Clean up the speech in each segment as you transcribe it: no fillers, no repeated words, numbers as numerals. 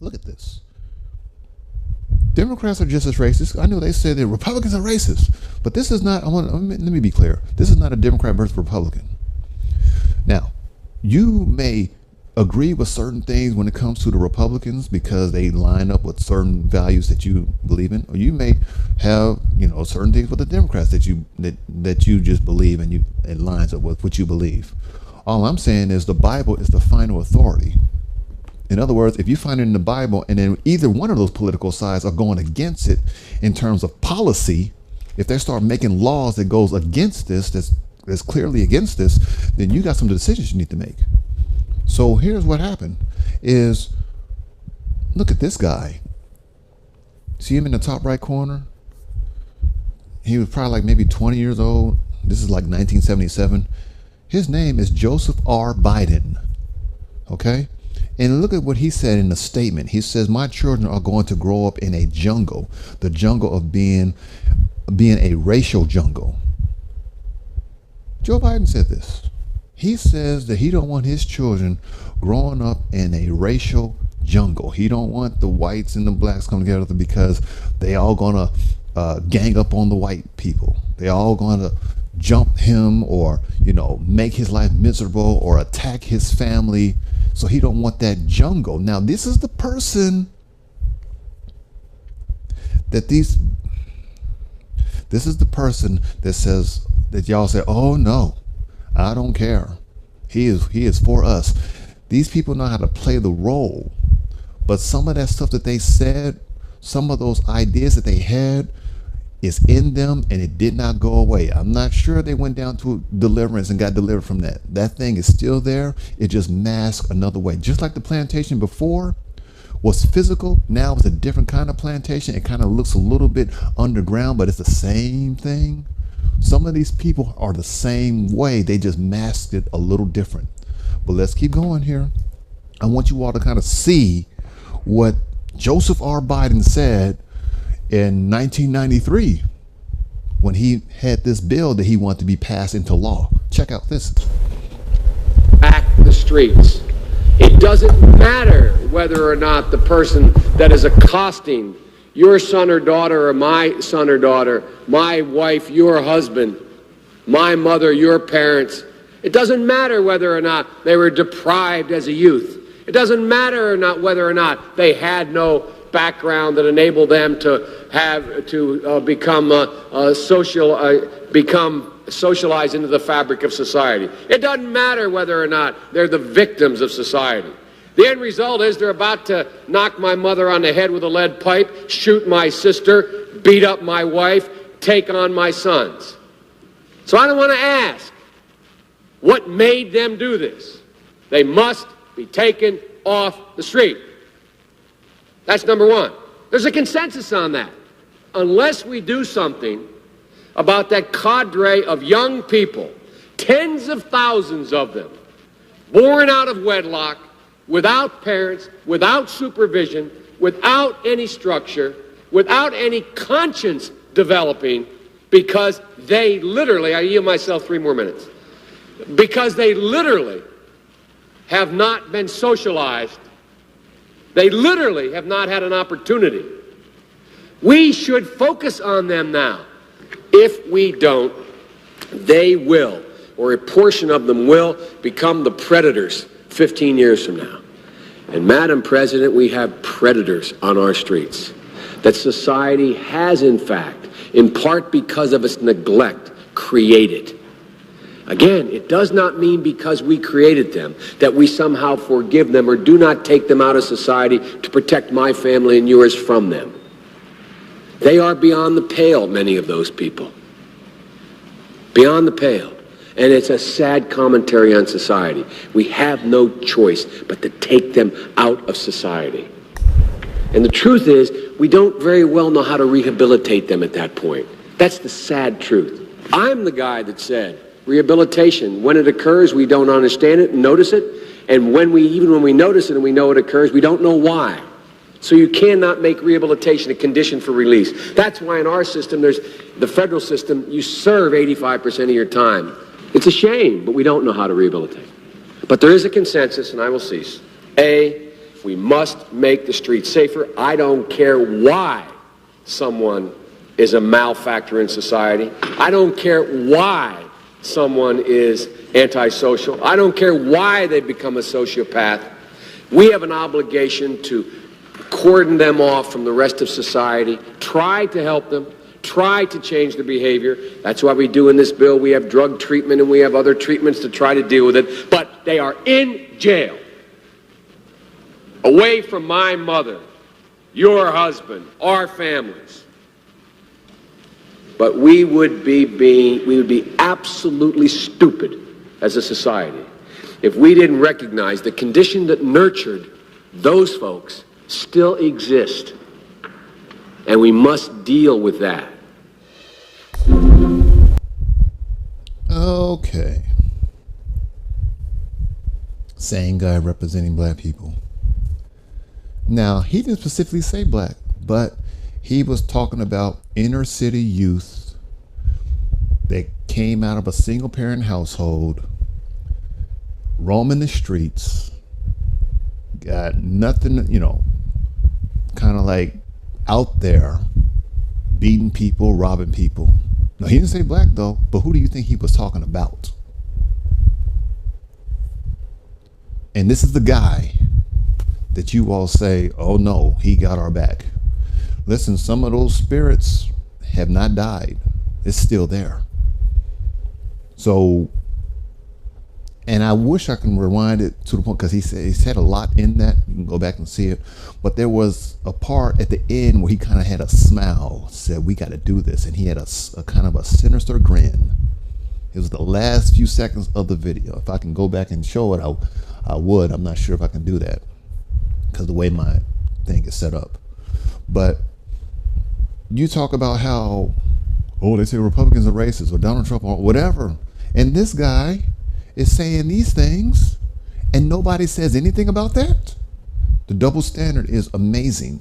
Look at this. Democrats are just as racist. I know they said that Republicans are racist, but this is not. Let me be clear. This is not a Democrat versus Republican. Now, you may agree with certain things when it comes to the Republicans because they line up with certain values that you believe in, or you may have, certain things with the Democrats that you just believe and it lines up with what you believe. All I'm saying is the Bible is the final authority. In other words, if you find it in the Bible and then either one of those political sides are going against it in terms of policy, if they start making laws that goes against this, that's clearly against this, then you got some decisions you need to make. So here's what happened is, look at this guy. See him in the top right corner? He was probably like maybe 20 years old. This is like 1977. His name is Joseph R. Biden. Okay? And look at what he said in the statement. He says, my children are going to grow up in a jungle, the jungle of being a racial jungle. Joe Biden said this. He says that he don't want his children growing up in a racial jungle. He don't want the whites and the blacks coming together because they all gonna gang up on the white people. They all gonna jump him or, make his life miserable or attack his family. So he don't want that jungle. Now, this is the person that this is the person that says that y'all say, oh no, I don't care. He is for us. These people know how to play the role. But some of that stuff that they said, some of those ideas that they had is in them and it did not go away. I'm not sure they went down to deliverance and got delivered from that. That thing is still there. It just masks another way. Just like the plantation before was physical, now it's a different kind of plantation. It kind of looks a little bit underground, but it's the same thing. Some of these people are the same way. They just masked it a little different. But let's keep going here. I want you all to kind of see what Joseph R. Biden said in 1993 when he had this bill that he wanted to be passed into law. Check out this. Back the streets. It doesn't matter whether or not the person that is accosting your son or daughter or my son or daughter, my wife, your husband, my mother, your parents. It doesn't matter whether or not they were deprived as a youth. It doesn't matter whether or not they had no background that enabled them to become socialized into the fabric of society. It doesn't matter whether or not they're the victims of society. The end result is they're about to knock my mother on the head with a lead pipe, shoot my sister, beat up my wife, take on my sons. So I don't want to ask what made them do this. They must be taken off the street. That's number one. There's a consensus on that. Unless we do something about that cadre of young people, tens of thousands of them, born out of wedlock, without parents, without supervision, without any structure, without any conscience developing, because they literally, I yield myself 3 more minutes, because they literally have not been socialized. They literally have not had an opportunity. We should focus on them now. If we don't, they will, or a portion of them will, become the predators 15 years from now. And Madam President, we have predators on our streets that society has, in fact, in part because of its neglect, created. Again, it does not mean because we created them that we somehow forgive them or do not take them out of society to protect my family and yours from them. They are beyond the pale, many of those people. Beyond the pale. And it's a sad commentary on society. We have no choice but to take them out of society. And the truth is, we don't very well know how to rehabilitate them at that point. That's the sad truth. I'm the guy that said, rehabilitation, when it occurs, we don't understand it and notice it. And even when we notice it and we know it occurs, we don't know why. So you cannot make rehabilitation a condition for release. That's why in our system, there's the federal system, you serve 85% of your time. It's a shame, but we don't know how to rehabilitate. But there is a consensus, and I will cease. A, We must make the streets safer. I don't care why someone is a malefactor in society. I don't care why someone is antisocial. I don't care why they become a sociopath. We have an obligation to cordon them off from the rest of society, try to help them, try to change their behavior. That's why we do in this bill. We have drug treatment and we have other treatments to try to deal with it. But they are in jail, away from my mother, your husband, our families. But we would be absolutely stupid as a society if we didn't recognize the condition that nurtured those folks still exist. And we must deal with that. Okay. Same guy representing black people. Now, he didn't specifically say black, but he was talking about inner city youth that came out of a single parent household, roaming the streets, got nothing, kind of like out there beating people, robbing people. No, he didn't say black though, but who do you think he was talking about? And this is the guy that you all say, oh no, he got our back. Listen, some of those spirits have not died. It's still there. So, and I wish I can rewind it to the point, because he said a lot in that. You can go back and see it. But there was a part at the end where he kind of had a smile, said, we got to do this. And he had a kind of a sinister grin. It was the last few seconds of the video. If I can go back and show it, I would. I'm not sure if I can do that because the way my thing is set up. But you talk about how, they say Republicans are racist or Donald Trump or whatever. And this guy is saying these things and nobody says anything about that. The double standard is amazing.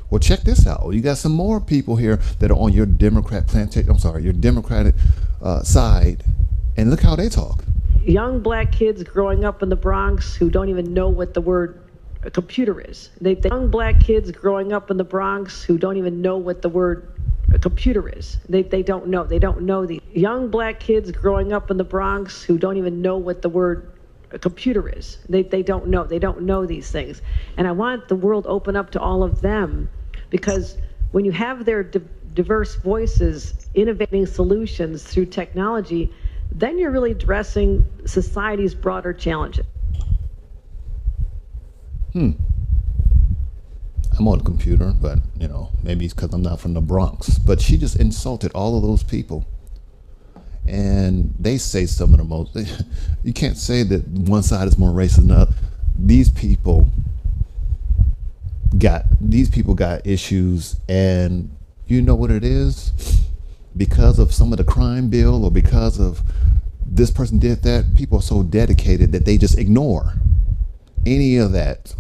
Well, check this out. You got some more people here that are on your Democratic side, and look how they talk. Young black kids growing up in the Bronx who don't even know what the word a computer is. Young black kids growing up in the Bronx who don't even know what the word a computer is. They don't know. They don't know the young black kids growing up in the Bronx who don't even know what the word a computer is. They don't know. They don't know these things. And I want the world open up to all of them, because when you have their diverse voices innovating solutions through technology, then you're really addressing society's broader challenges. I'm on the computer, but maybe it's because I'm not from the Bronx. But she just insulted all of those people, and they say some of the most. You can't say that one side is more racist than the other. These people got issues, and you know what it is? Because of some of the crime bill, or because of this person did that, people are so dedicated that they just ignore any of that,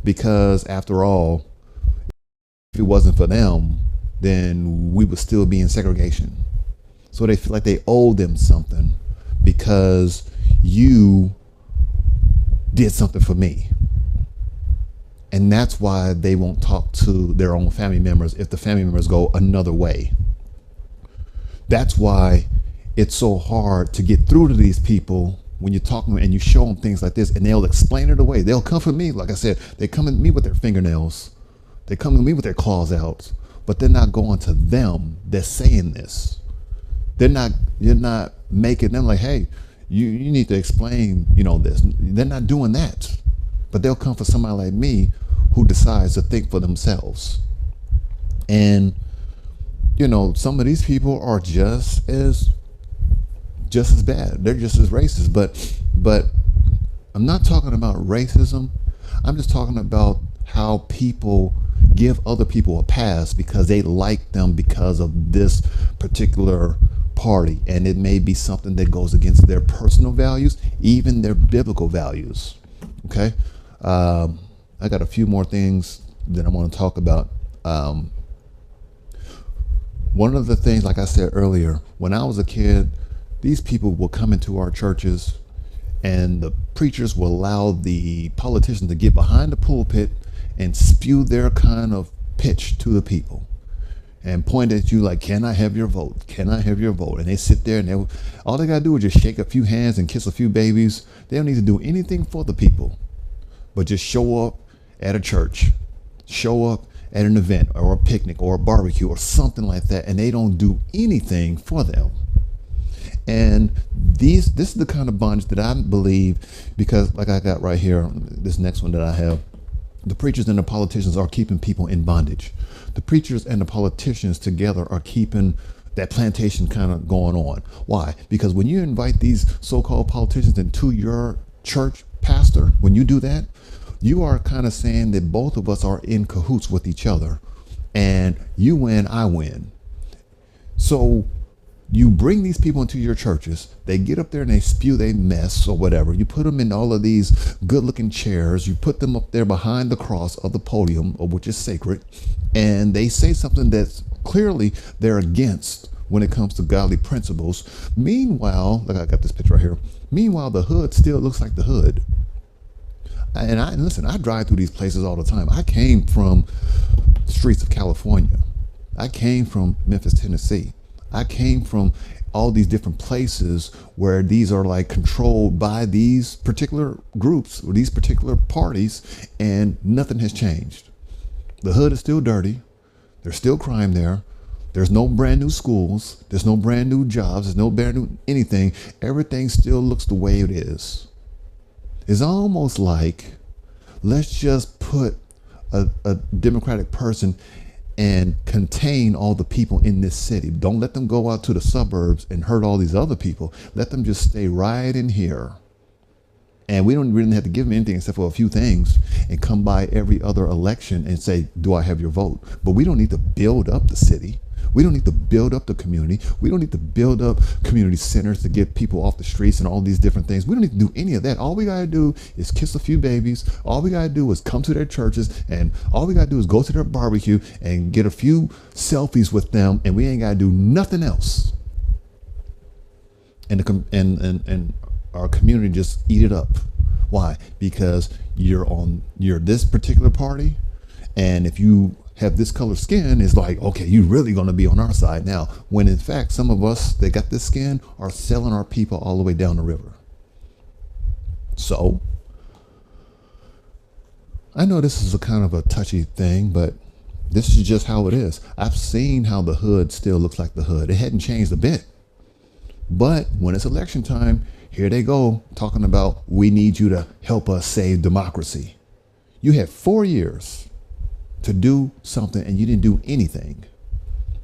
because after all, if it wasn't for them, then we would still be in segregation. So they feel like they owe them something because you did something for me. And that's why they won't talk to their own family members if the family members go another way. That's why it's so hard to get through to these people when you're talking and you show them things like this, and they'll explain it away. They'll come for me. Like I said, they come at me with their fingernails. They come to me with their claws out, but they're not going to them that's saying this. You're not making them like, hey, you need to explain, this. They're not doing that. But they'll come for somebody like me who decides to think for themselves. And, some of these people are just as bad. They're just as racist. But I'm not talking about racism. I'm just talking about how people give other people a pass because they like them because of this particular party. And it may be something that goes against their personal values, even their biblical values. Okay? I got a few more things that I want to talk about. One of the things, like I said earlier, when I was a kid, these people would come into our churches And the preachers will allow the politicians to get behind the pulpit and spew their kind of pitch to the people and point at you like, can I have your vote? Can I have your vote? And they sit there and all they got to do is just shake a few hands and kiss a few babies. They don't need to do anything for the people, but just show up at a church, show up at an event or a picnic or a barbecue or something like that. And they don't do anything for them. And this is the kind of bondage that I believe, because like I got right here, this next one that I have, the preachers and the politicians are keeping people in bondage. The preachers and the politicians together are keeping that plantation kind of going on. Why? Because when you invite these so-called politicians into your church pastor, when you do that, you are kind of saying that both of us are in cahoots with each other, and you win, I win. So you bring these people into your churches, they get up there and they spew their mess or whatever. You put them in all of these good looking chairs. You put them up there behind the cross of the podium, which is sacred. And they say something that's clearly they're against when it comes to godly principles. Meanwhile, like I got this picture right here. Meanwhile, the hood still looks like the hood. And listen, I drive through these places all the time. I came from the streets of California. I came from Memphis, Tennessee. I came from all these different places where these are like controlled by these particular groups or these particular parties, and nothing has changed. The hood is still dirty. There's still crime there. There's no brand new schools. There's no brand new jobs. There's no brand new anything. Everything still looks the way it is. It's almost like, let's just put a Democratic person and contain all the people in this city. Don't let them go out to the suburbs and hurt all these other people. Let them just stay right in here. And we don't really have to give them anything except for a few things and come by every other election and say, do I have your vote? But we don't need to build up the city. We don't need to build up the community. We don't need to build up community centers to get people off the streets and all these different things. We don't need to do any of that. All we got to do is kiss a few babies. All we got to do is come to their churches, and all we got to do is go to their barbecue and get a few selfies with them, and we ain't got to do nothing else. And our community just eat it up. Why? Because you're this particular party, and if you have this color skin, it's like, okay, you're really going to be on our side now, when in fact some of us that got this skin are selling our people all the way down the river. So I know this is a kind of a touchy thing, but this is just how it is. I've seen how the hood still looks like the hood. It hadn't changed a bit. But when it's election time, here they go talking about, we need you to help us save democracy. You had 4 years to do something, and you didn't do anything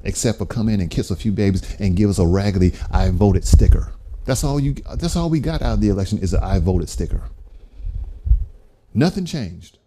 except for come in and kiss a few babies and give us a raggedy "I voted" sticker. That's all we got out of the election, is an "I voted" sticker. Nothing changed.